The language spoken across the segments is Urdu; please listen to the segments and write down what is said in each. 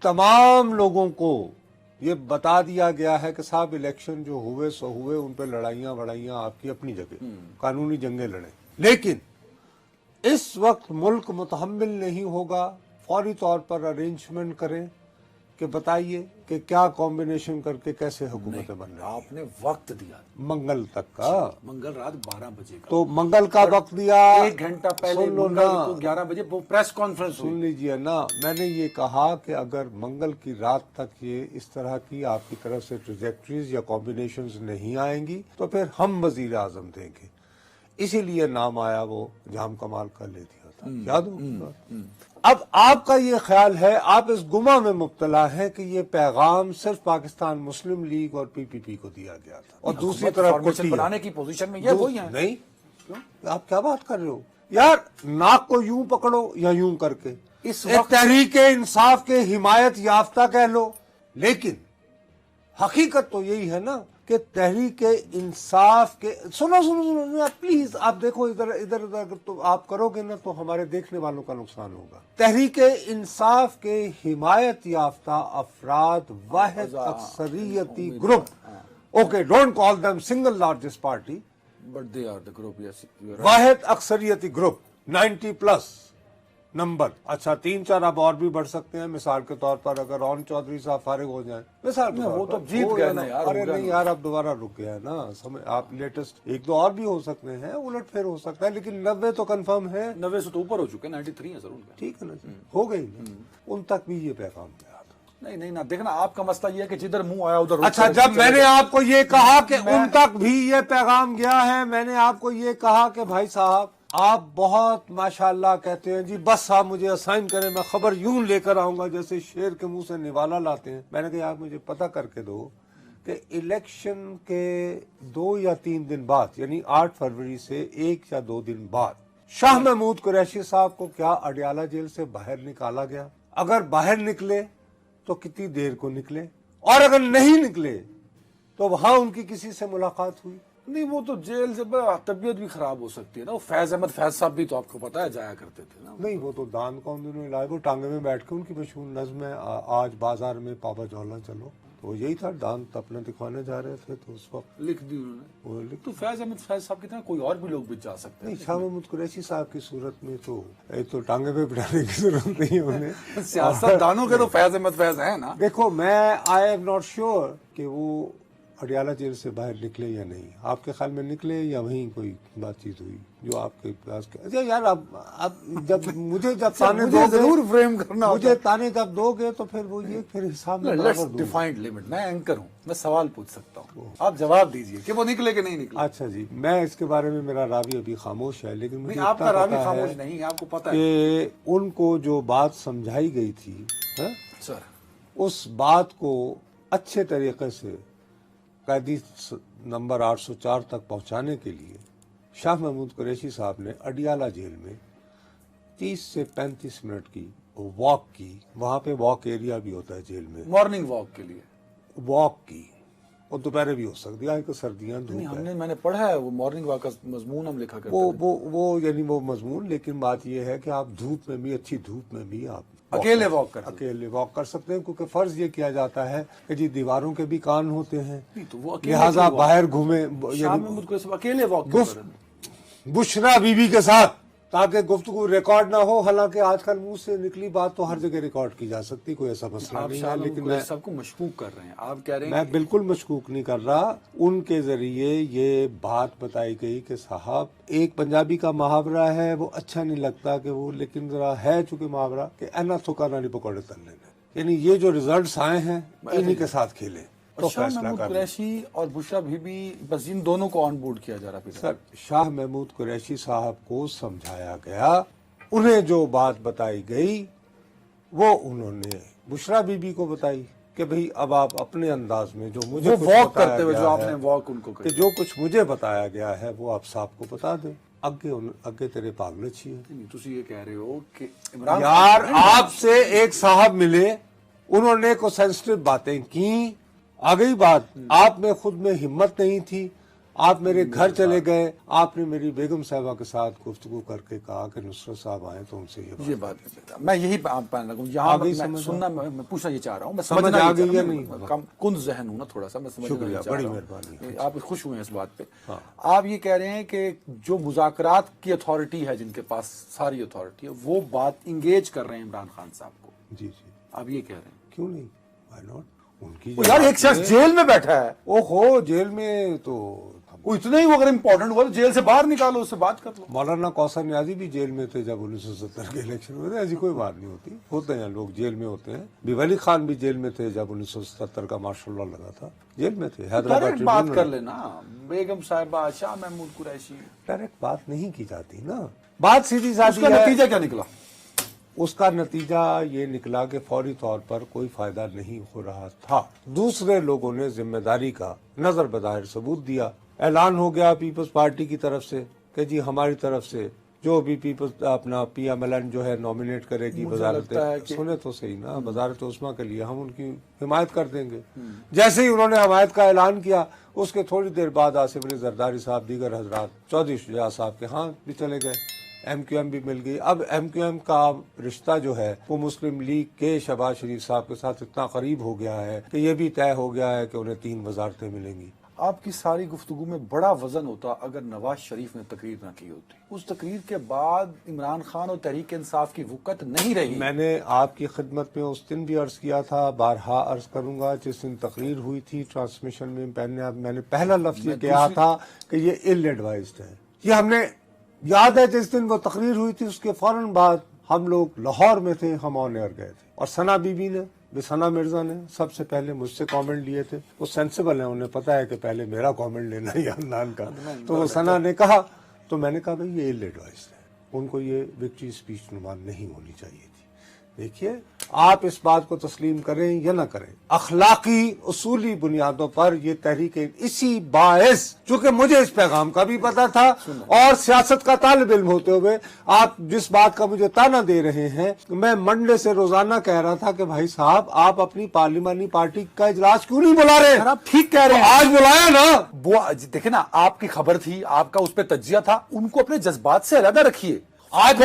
تمام لوگوں کو یہ بتا دیا گیا ہے کہ صاحب الیکشن جو ہوئے سو ہوئے، ان پہ لڑائیاں وڑائیاں آپ کی اپنی جگہ، قانونی جنگیں لڑیں، لیکن اس وقت ملک متحمل نہیں ہوگا، فوری طور پر ارینجمنٹ کریں کہ بتائیے کہ کیا کمبینیشن کر کے کیسے حکومتیں بن رہی ہیں۔ آپ نے وقت دیا منگل تک کا، منگل رات 12 بجے کا، تو منگل کا وقت دیا، 1 گھنٹہ پہلے سن لو منگل نا، کو 11 بجے پریس کانفرنس سن ہوئی۔ لیجئے نا، میں نے یہ کہا کہ اگر منگل کی رات تک یہ اس طرح کی آپ کی طرف سے ٹریجیکٹریز یا کمبینیشنز نہیں آئیں گی تو پھر ہم وزیر اعظم دیں گے۔ اسی لیے نام آیا وہ جام کمال کا لے دیا تھا، یاد ہو؟ اب آپ کا یہ خیال ہے، آپ اس گمہ میں مبتلا ہیں کہ یہ پیغام صرف پاکستان مسلم لیگ اور پی پی پی کو دیا گیا تھا اور دوسری طرف فارمیشن بنانے کی پوزیشن میں یہ وہی ہیں۔ نہیں، آپ کیا بات کر رہے ہو یار؟ ناک کو یوں پکڑو یا یوں کر کے اس ایک وقت تحریک انصاف کے حمایت یافتہ کہہ لو، لیکن حقیقت تو یہی ہے نا کہ تحریک انصاف کے سنو پلیز، آپ دیکھو ادھر اگر تو آپ کرو گے نا تو ہمارے دیکھنے والوں کا نقصان ہوگا۔ تحریک انصاف کے حمایت یافتہ افراد واحد اکثریتی گروپ، okay don't call them single largest party، but they are the group، yes، واحد اکثریتی گروپ 90+ نمبر، اچھا 3-4 اب اور بھی بڑھ سکتے ہیں، مثال کے طور پر اگر رون چودھری صاحب فارغ ہو جائیں، مثال کے طور وہ تو پر جیت گئے نا یار، ارے نہیں یار، اب دوبارہ رک گیا ہے نا، آپ لیٹسٹ 1-2 اور بھی ہو سکتے ہیں، الٹ پھر ہو سکتا ہے، لیکن 90 تو کنفرم ہے، 90 سے تو اوپر ہو چکے، 93 ہے سر ان کا۔ ٹھیک ہے نا جی، ہو گئی نا، ان تک بھی یہ پیغام گیا تھا۔ نہیں نا، دیکھنا آپ کا مسئلہ یہ ہے کہ جدھر منہ آیا ادھر۔ اچھا، جب میں نے آپ کو یہ کہا کہ ان تک بھی یہ پیغام گیا ہے، میں نے آپ کو یہ کہا کہ بھائی صاحب آپ بہت ماشاءاللہ کہتے ہیں جی، بس آپ مجھے اسائن کریں، میں خبر یوں لے کر آؤں گا جیسے شیر کے منہ سے نوالا لاتے ہیں۔ میں نے کہا آپ مجھے پتہ کر کے دو کہ الیکشن کے 2 یا 3 دن بعد، یعنی 8 فروری سے 1 یا 2 دن بعد، شاہ محمود قریشی صاحب کو کیا اڈیالہ جیل سے باہر نکالا گیا؟ اگر باہر نکلے تو کتنی دیر کو نکلے، اور اگر نہیں نکلے تو وہاں ان کی کسی سے ملاقات ہوئی؟ نہیں، وہ تو جیل سے طبیعت بھی خراب ہو سکتی ہے نا۔ وہ فیض احمد فیض صاحب بھی تو آپ کو پتا ہے جایا کرتے تھے نا۔ نہیں، وہ تو دان کون دنوں لائے، وہ ٹانگے میں بیٹھ کے ان کی مشہور نظم ہے آج بازار میں پاپا جولا چلو، تو یہی تھا، دان اپنا دکھوانے جا رہے تھے تو اس وقت لکھ دی انہوں نے۔ وہ لکھ، تو فیض احمد فیض صاحب کی طرح کوئی اور بھی لوگ بھی جا سکتے ہیں۔ نہیں، شاہ محمود قریشی صاحب کی صورت میں تو ایک تو ٹانگے پہ بٹھانے کی ضرورت نہیں ہے انہیں۔ سیاست دانوں کے تو فیض احمد فیض ہیں نا۔ دیکھو، میں آئی ایم ناٹ شیور کہ وہ اڈیالہ جیل سے باہر نکلے یا نہیں، آپ کے خیال میں نکلے یا وہیں کوئی بات چیت ہوئی جو آپ کے پاس؟ اچھا یار، اب جب مجھے تانے دو گے، ضرور فریم کرنا مجھے تانے جب دو گے تو پھر وہ یہ پھر حساب میں برابر دوں۔ ڈیفائنڈ لمٹ، میں اینکر ہوں، میں سوال پوچھ سکتا ہوں، آپ جواب دیجئے کہ وہ نکلے کہ نہیں نکلے۔ اچھا جی، میں اس کے بارے میں، میرا راوی ابھی خاموش ہے، لیکن مجھے آپ کا اتنا راوی پتہ خاموش ہے نہیں، آپ کو پتا ہے کہ ان کو جو بات سمجھائی گئی تھی سر، اس بات کو اچھے طریقے سے قیدی نمبر 804 تک پہنچانے کے لیے شاہ محمود قریشی صاحب نے اڈیالہ جیل میں 30 سے 35 منٹ کی واک کی، وہاں پہ واک ایریا بھی ہوتا ہے جیل میں، مارننگ واک کے لیے واک کی، اور دوپہر بھی ہو سکتی ہے کہ سردیاں دھوپ ہے، میں نے پڑھا ہے وہ مارننگ واک کا مضمون ہم لکھا کرتے ہیں۔ وہ یعنی وہ مضمون، لیکن بات یہ ہے کہ آپ دھوپ میں بھی، اچھی دھوپ میں بھی آپ اکیلے واک کرتے ہیں۔ اکیلے واک کر سکتے ہیں، کیونکہ فرض یہ کیا جاتا ہے کہ جی دیواروں کے بھی کان ہوتے ہیں، تو وہ اکیلے لہذا باہر گھومیں، شاہ محمود کو اکیلے واک کرتے ہیں۔ بشرا بی بی کے ساتھ، تاکہ گفتگو ریکارڈ نہ ہو، حالانکہ آج کل منہ سے نکلی بات تو ہر جگہ ریکارڈ کی جا سکتی، کوئی ایسا مسئلہ آپ نہیں شاہ ہے، محمود لیکن میں سب کو مشکوک کر رہے ہیں، آپ کہہ رہے ہیں میں بالکل مشکوک نہیں کر رہا، ان کے ذریعے یہ بات بتائی گئی کہ صاحب ایک پنجابی کا محاورہ ہے، وہ اچھا نہیں لگتا کہ وہ، لیکن ذرا ہے چونکہ محاورہ کہ اینا تھکا نہ پکوڑے تلنے میں، یعنی یہ جو ریزلٹس آئے ہیں انہی کے ساتھ کھیلیں تو شاہ فیصلہ محمود کر لیں۔ قریشی اور بشرا بی بی، بس ان دونوں کو آن بورڈ کیا جا رہا ہے سر، شاہ محمود قریشی صاحب کو سمجھایا گیا، انہیں جو بات بتائی گئی وہ انہوں نے بشرا بی بی کو بتائی کہ بھئی اب آپ اپنے انداز میں جو مجھے وہ کچھ واک بتایا کرتے ہوئے گیا جو آپ ہے، نے واک ان کو کہ جو کچھ مجھے بتایا گیا ہے وہ آپ صاحب کو بتا دیں، اگے تیرے پاگلے چھیے۔ تسی یہ کہہ رہے ہو کہ عمران یار، آپ سے ایک صاحب ملے، انہوں نے کو سینسٹیو باتیں کی، آ گئی بات، آپ میں خود میں ہمت نہیں تھی، آپ میرے گھر چلے گئے, آپ نے میری بیگم صاحبہ کے ساتھ گفتگو کر کے کہا کہ نصرت صاحب آئے تو ان سے یہ بات میں یہی یہاں سننا میں پوچھنا یہ چاہ رہا ہوں, میں سمجھ آ گئی یا نہیں, کم کن ذہن ہوں نا تھوڑا سا, میں شکریہ, بڑی مہربانی. آپ خوش ہوئے ہیں اس بات پہ. آپ یہ کہہ رہے ہیں کہ جو مذاکرات کی اتھارٹی ہے, جن کے پاس ساری اتھارٹی ہے, وہ بات انگیج کر رہے ہیں عمران خان صاحب کو. جی جی, آپ یہ کہہ رہے ہیں. کیوں نہیں, وائی ناٹ. ان کی یار ایک شخص جیل میں بیٹھا ہے, او ہو جیل میں, تو وہ اتنا ہی وہ اگر امپورٹنٹ ہوا تو جیل سے باہر نکالو, اس سے بات کر لو. مولانا کوثر نیازی بھی جیل میں تھے جب 1970 کے الیکشن ہوئے تھے. ایسی کوئی بات نہیں ہوتی, ہوتے ہیں لوگ جیل میں ہوتے ہیں. بی ولی خان بھی جیل میں تھے جب 1970 کا مارشل لاء لگا تھا, جیل میں تھے. ڈائریکٹ بات کر لینا, بیگم صاحبہ, شاہ محمود قریشی. ڈائریکٹ بات نہیں کی جاتی نا, بات سیدھی سادھی اس کا ہے. نتیجہ کیا نکلا؟ اس کا نتیجہ یہ نکلا کہ فوری طور پر کوئی فائدہ نہیں ہو رہا تھا. دوسرے لوگوں نے ذمہ داری کا نظر بظاہر ثبوت دیا. اعلان ہو گیا پیپلز پارٹی کی طرف سے کہ جی ہماری طرف سے جو بھی پیپلز اپنا پی ایم ایل این جو ہے نامینیٹ کرے گی وزارت, سنے تو صحیح نا, وزارت عظمیٰ کے لیے ہم ان کی حمایت کر دیں گے. جیسے ہی انہوں نے حمایت کا اعلان کیا, اس کے تھوڑی دیر بعد آصف علی زرداری صاحب, دیگر حضرات, چودھری شجاع صاحب کے ہاں بھی چلے گئے. ایم کیو ایم بھی مل گئی. اب ایم کیو ایم کا رشتہ جو ہے وہ مسلم لیگ کے شہباز شریف صاحب کے ساتھ اتنا قریب ہو گیا ہے کہ یہ بھی طے ہو گیا ہے کہ انہیں 3 وزارتیں ملیں گی. آپ کی ساری گفتگو میں بڑا وزن ہوتا اگر نواز شریف نے تقریر نہ کی ہوتی. اس تقریر کے بعد عمران خان اور تحریک انصاف کی وقت نہیں رہی. میں نے آپ کی خدمت میں اس دن بھی عرض کیا تھا, بارہا عرض کروں گا, جس دن تقریر ہوئی تھی ٹرانسمیشن میں نے پہلا لفظ یہ کہا تھا کہ یہ ill advised ہے. یہ ہم نے یاد ہے جس دن وہ تقریر ہوئی تھی اس کے فوراً بعد ہم لوگ لاہور میں تھے, ہم آن ایئر گئے تھے, اور ثنا بی بی نے, ثنا مرزا نے سب سے پہلے مجھ سے کامنٹ لیے تھے. وہ سینسیبل ہیں, انہیں پتا ہے کہ پہلے میرا کامنٹ لینا ہے عدنان کا. تو وہ ثنا نے کہا, تو میں نے کہا بھائی یہ ill advised ہے, ان کو یہ وکٹری اسپیچ نمائن نہیں ہونی چاہیے تھی. دیکھیے آپ اس بات کو تسلیم کریں یا نہ کریں, اخلاقی اصولی بنیادوں پر یہ تحریک اسی باعث, چونکہ مجھے اس پیغام کا بھی پتا تھا اور سیاست کا طالب علم ہوتے ہوئے آپ جس بات کا مجھے تانا دے رہے ہیں, میں منڈے سے روزانہ کہہ رہا تھا کہ بھائی صاحب آپ اپنی پارلیمانی پارٹی کا اجلاس کیوں نہیں بلا رہے. آپ ٹھیک کہہ رہے ہیں, آج بلایا نا. وہ دیکھیں نا, آپ کی خبر تھی, آپ کا اس پہ تجزیہ تھا, ان کو اپنے جذبات سے علیحدہ رکھیے. آج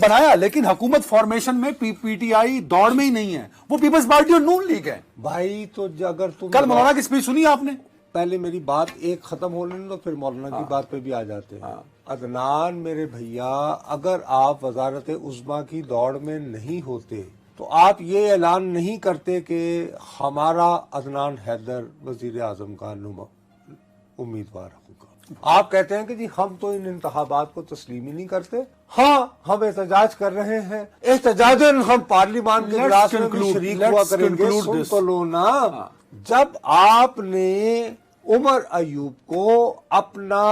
بنایا, لیکن حکومت فارمیشن میں پی ٹی آئی دوڑ میں ہی نہیں ہے, وہ پیپلز پارٹی اور نون لیگ ہے. بھائی تو اگر تم کل مولانا کی اسپیچ سنی آپ نے, پہلے میری بات ایک ختم ہونے دو, پھر مولانا کی بات پہ بھی آ جاتے ہیں. عدنان میرے بھیا, اگر آپ وزارت عظمیٰ کی دوڑ میں نہیں ہوتے تو آپ یہ اعلان نہیں کرتے کہ ہمارا عدنان حیدر وزیر اعظم کا امیدوار ہوگا. آپ کہتے ہیں کہ جی ہم تو ان انتخابات کو تسلیم ہی نہیں کرتے. ہاں ہم احتجاج کر رہے ہیں, احتجاجاً ہم پارلیمان کے اجلاس میں بھی شریک ہوا کریں گے. سن تو لو نا, جب آپ نے عمر ایوب کو اپنا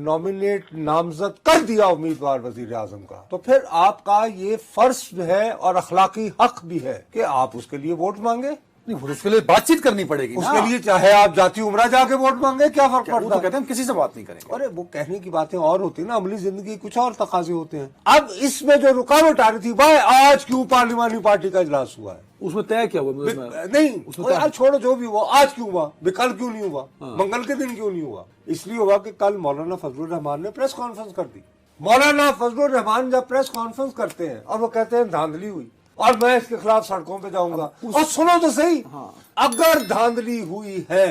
نامینیٹ نامزد کر دیا امیدوار وزیر اعظم کا, تو پھر آپ کا یہ فرض ہے اور اخلاقی حق بھی ہے کہ آپ اس کے لیے ووٹ مانگے. اس کے لیے بات چیت کرنی پڑے گی, اس کے لیے چاہے آپ جاتی عمرہ جا کے ووٹ مانگے, کیا فرق پڑتا ہے. کہتے ہیں ہم کسی سے بات نہیں کریں گے. ارے وہ کہنے کی باتیں اور ہوتی ہیں نا, عملی زندگی کچھ اور تقاضے ہوتے ہیں. اب اس میں جو رکاوٹ آ رہی تھی, بھائی آج کیوں پارلیمانی پارٹی کا اجلاس ہوا ہے, اس میں طے کیا ہوا؟ نہیں چھوڑو جو بھی ہوا, آج کیوں ہوا, کل کیوں نہیں ہوا, منگل کے دن کیوں نہیں ہوا. اس لیے ہوا کہ کل مولانا فضل الرحمان نے پریس کانفرنس کر دی. مولانا فضل الرحمان جب پریس کانفرنس کرتے ہیں اور وہ کہتے ہیں دھاندلی ہوئی اور میں اس کے خلاف سڑکوں پہ جاؤں گا, اور سنو تو صحیح, اگر دھاندلی ہوئی ہے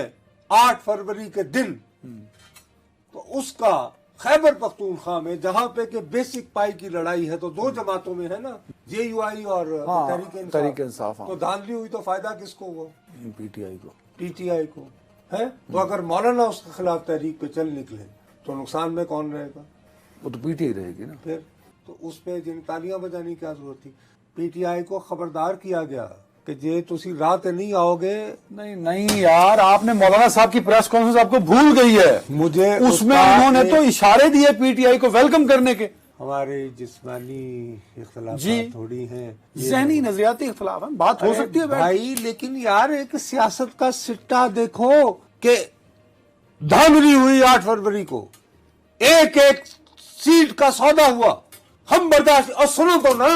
8 فروری کے دن, تو اس کا خیبر پختونخوا میں جہاں پہ کہ بیسک پائی کی لڑائی ہے تو 2 جماعتوں میں ہے نا, جے یو آئی اور تحریک انصاف, تو دھاندلی ہوئی تو فائدہ کس کو ہوا؟ پی ٹی آئی کو. پی ٹی آئی کو ہے. تو اگر مولانا اس کے خلاف تحریک پہ چل نکلے تو نقصان میں کون رہے گا؟ وہ تو پی ٹی آئی رہے گی نا. پھر تو اس پہ جن تالیاں بجانے کی کیا ضرورت تھی؟ پی ٹی آئی کو خبردار کیا گیا کہ جے تسی رات نہیں آؤ گے. نہیں یار, آپ نے مولانا صاحب کی پریس کانفرنس آپ کو بھول گئی ہے. مجھے اس میں انہوں نے تو اشارے دیے پی ٹی آئی کو ویلکم کرنے کے. ہمارے جسمانی اختلافات تھوڑی ہیں, ذہنی نظریاتی اختلاف ہیں, بات ہو سکتی ہے بھائی, لیکن یار ایک سیاست کا سٹہ دیکھو کہ دھاندلی ہوئی 8 فروری کو, ایک سیٹ کا سودا ہوا, ہم برداشت, اور سنو تو نا,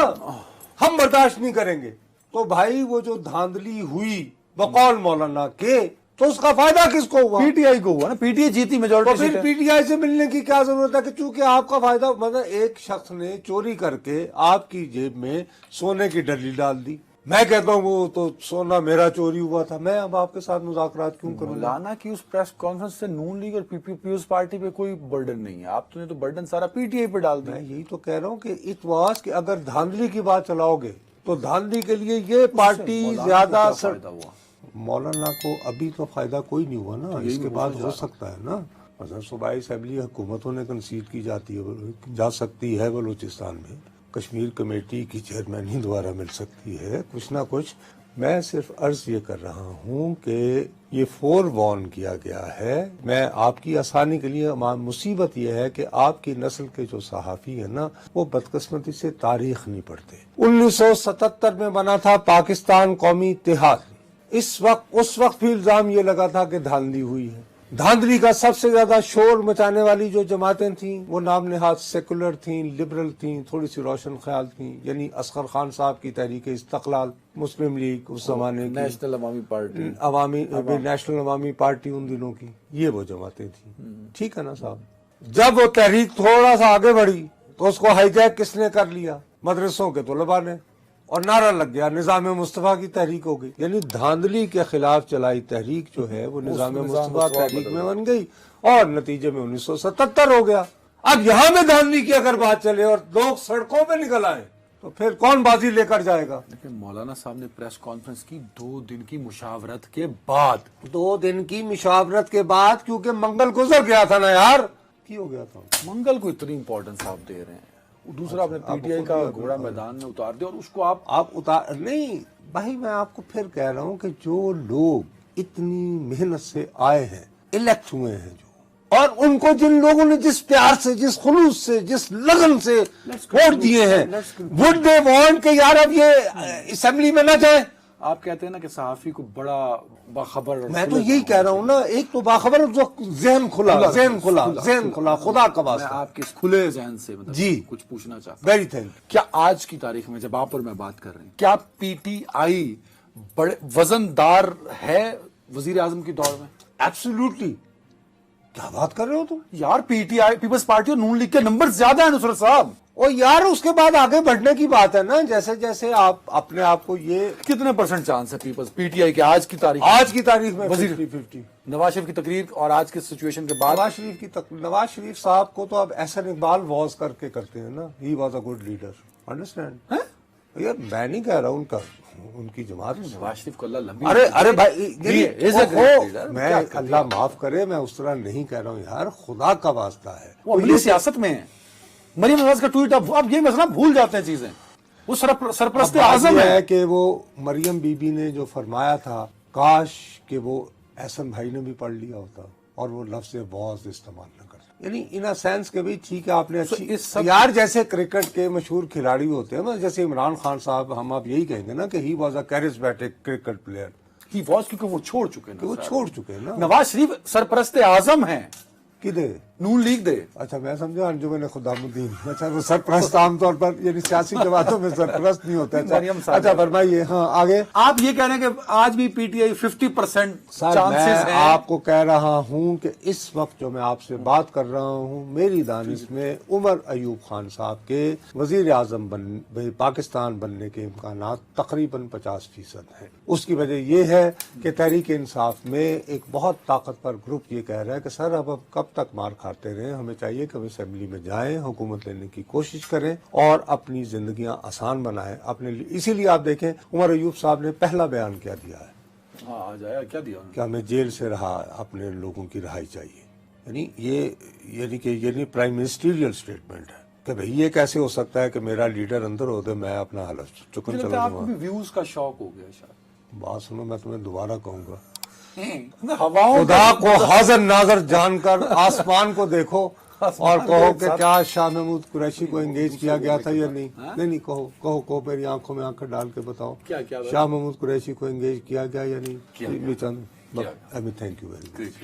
ہم برداشت نہیں کریں گے. تو بھائی وہ جو دھاندلی ہوئی بقول مولانا کے, تو اس کا فائدہ کس کو ہوا؟ پی ٹی آئی کو ہوا نا, پی ٹی آئی جیتی تو میجورٹی پھر سیٹ. پی ٹی آئی سے ملنے کی کیا ضرورت ہے کہ چونکہ آپ کا فائدہ, مطلب ایک شخص نے چوری کر کے آپ کی جیب میں سونے کی ڈلی ڈال دی. میں کہتا ہوں وہ تو سونا میرا چوری ہوا تھا, میں اب آپ کے ساتھ مذاکرات کیوں کروں گا؟ مولانا کی اس پریس کانفرنس سے نون لیگ اور پیپلز پارٹی پہ کوئی برڈن نہیں ہے, آپ نے تو برڈن سارا پی ٹی آئی پہ ڈال دیا. میں یہی تو کہہ رہا ہوں کہ اتواس کہ اگر دھاندلی کی بات چلاؤ گے تو دھاندلی کے لیے یہ پارٹی زیادہ فائدہ ہوا. مولانا کو ابھی تو فائدہ کوئی نہیں ہوا نا, اس کے بعد ہو سکتا ہے نا. مثلا صوبائی اسمبلی حکومتوں نے کنسیڈ کی جا سکتی ہے بلوچستان میں, کشمیر کمیٹی کی چیئرمین ہی دوبارہ مل سکتی ہے, کچھ نہ کچھ. میں صرف عرض یہ کر رہا ہوں کہ یہ فور وارن کیا گیا ہے. میں آپ کی آسانی کے لیے, مصیبت یہ ہے کہ آپ کی نسل کے جو صحافی ہیں نا, وہ بدقسمتی سے تاریخ نہیں پڑھتے. 1977 میں بنا تھا پاکستان قومی اتحاد. اس وقت بھی الزام یہ لگا تھا کہ دھاندلی ہوئی ہے. دھاندلی کا سب سے زیادہ شور مچانے والی جو جماعتیں تھیں وہ نام نہاد سیکولر تھیں, لبرل تھیں, تھوڑی سی روشن خیال تھیں. یعنی اصغر خان صاحب کی تحریک استقلال, مسلم لیگ اس زمانے کی, نیشنل عوامی پارٹی, نیشنل عوامی پارٹی ان دنوں کی, یہ وہ جماعتیں تھیں. ٹھیک ہے نا صاحب. جب وہ تحریک تھوڑا سا آگے بڑھی تو اس کو ہائی جیک کس نے کر لیا؟ مدرسوں کے طلباء نے, اور نعرہ لگ گیا نظام مصطفیٰ کی تحریک ہو گئی. یعنی دھاندلی کے خلاف چلائی تحریک جو ہے وہ نظام مصطفیٰ تحریک میں بن گئی, اور نتیجے میں 1977 ہو گیا. اب یہاں میں دھاندلی کی اگر بات چلے اور لوگ سڑکوں پہ نکل آئے تو پھر کون بازی لے کر جائے گا؟ لیکن مولانا صاحب نے پریس کانفرنس کی 2 دن کی مشاورت کے بعد, 2 دن کی مشاورت کے بعد, کیونکہ منگل گزر گیا تھا نا یار. کی ہو گیا تھا؟ منگل کو اتنی امپورٹنس آپ دے رہے ہیں, دوسرا آپ نے پی ٹی آئی کا گھوڑا میدان میں اتار دیا, اور اس کو آپ اتار نہیں بھائی. میں آپ کو پھر کہہ رہا ہوں کہ جو لوگ اتنی محنت سے آئے ہیں, الیکٹ ہوئے ہیں جو, اور ان کو جن لوگوں نے جس پیار سے, جس خلوص سے, جس لگن سے ووٹ دیے ہیں, وڈ دے وانٹ کہ یار اب یہ اسمبلی میں نہ جائیں؟ آپ کہتے ہیں نا کہ صحافی کو بڑا باخبر, میں تو یہی کہہ رہا ہوں نا, ایک تو باخبر, جو ذہن کھلا خدا کا واسطہ. میں آپ کے اس کھلے ذہن سے جی کچھ پوچھنا چاہتا ہوں. Very thank. کیا آج کی تاریخ میں جب آپ اور میں بات کر رہے ہیں, کیا پی ٹی آئی بڑے وزن دار ہے وزیر اعظم کی دور میں؟ ایبسولوٹلی. کیا بات کر رہے ہو تم یار؟ P T I, Peoples Party اور نون لیگ کے نمبر زیادہ ہیں نصرت صاحب. اور یار اس کے بعد آگے بڑھنے کی بات ہے نا. جیسے جیسے آپ اپنے آپ کو یہ کتنے % چانس ہے پی ٹی آئی کے آج کی تاریخ میں وزیر 50-50 نواز شریف کی تقریر اور آج کی سچویشن کے بعد؟ نواز شریف صاحب کو تو اب احسن اقبال واز کر کے کرتے ہیں نا. ہی was a good leader, understand. یار میں نہیں کہہ رہا ہوں ان کی جماعت نواز شریف کو اللہ لمبی, ارے بھائی میں اللہ معاف کرے, میں اس طرح نہیں کہہ رہا ہوں یار, خدا کا واسطہ ہے. وہ عملی سیاست میں ہے. مریم نواز کا ٹویٹ, اب یہ مسئلہ بھول جاتے ہیں چیزیں. وہ سرپرست اعظم ہے کہ وہ مریم بی بی نے جو فرمایا تھا, کاش کہ وہ احسن بھائی نے بھی پڑھ لیا ہوتا اور وہ لفظ واز استعمال نہ کرتا. یعنی ان اے سینس کہ بھی ٹھیک ہے آپ نے اچھی, یار جیسے کرکٹ کے مشہور کھلاڑی ہوتے ہیں نا, جیسے عمران خان صاحب, ہم آپ یہی کہیں گے نا کہ he was a charismatic cricket player. He was کیونکہ وہ چھوڑ چکے نا. نواز شریف سرپرست اعظم ہیں. کدے؟ نون لیگ دے. اچھا میں سمجھا انجمن خدامالدین. اچھا وہ سرپرست عام طور پر یعنی سیاسی جماعتوں میں سرپرست نہیں ہوتا. اچھا فرمائیے. ہاں آگے. آپ یہ کہہ رہے ہیں کہ آج بھی پی ٹی آئی 50% چانسز میں آپ کو کہہ رہا ہوں کہ اس وقت جو میں آپ سے بات کر رہا ہوں, میری دانش میں عمر ایوب خان صاحب کے وزیر اعظم پاکستان بننے کے امکانات تقریباً 50% ہیں. اس کی وجہ یہ ہے کہ تحریک انصاف میں ایک بہت طاقتور گروپ یہ کہہ رہا ہے کہ سر اب کب تک مار کھاتے رہیں, ہمیں چاہیے کہ ہم اسمبلی میں جائیں, حکومت لینے کی کوشش کریں اور اپنی زندگیاں آسان بنائیں اپنے لیے. اسی لیے آپ دیکھیں عمر ایوب صاحب نے پہلا بیان کیا دیا ہے, کیا دیا کہ ہمیں جیل سے اپنے لوگوں کی رہائی چاہیے. یعنی پرائم منسٹریل سٹیٹمنٹ ہے کہ بھئی یہ کیسے ہو سکتا ہے کہ میرا لیڈر اندر ہو تو میں اپنا حلف چکن چلا جاؤں. آپ کو بھی ویوز کا شوق ہو گیا شاید. بات سنو, میں تمہیں دوبارہ کہوں گا, ہواؤں خدا کو حاضر ناظر جان کر آسمان کو دیکھو اور کہو کہ کیا شاہ محمود قریشی کو انگیج کیا گیا تھا یا نہیں. نہیں کہو میری آنکھوں میں آنکھیں ڈال کے بتاؤ, شاہ محمود قریشی کو انگیج کیا گیا یا نہیں. Thank you very much.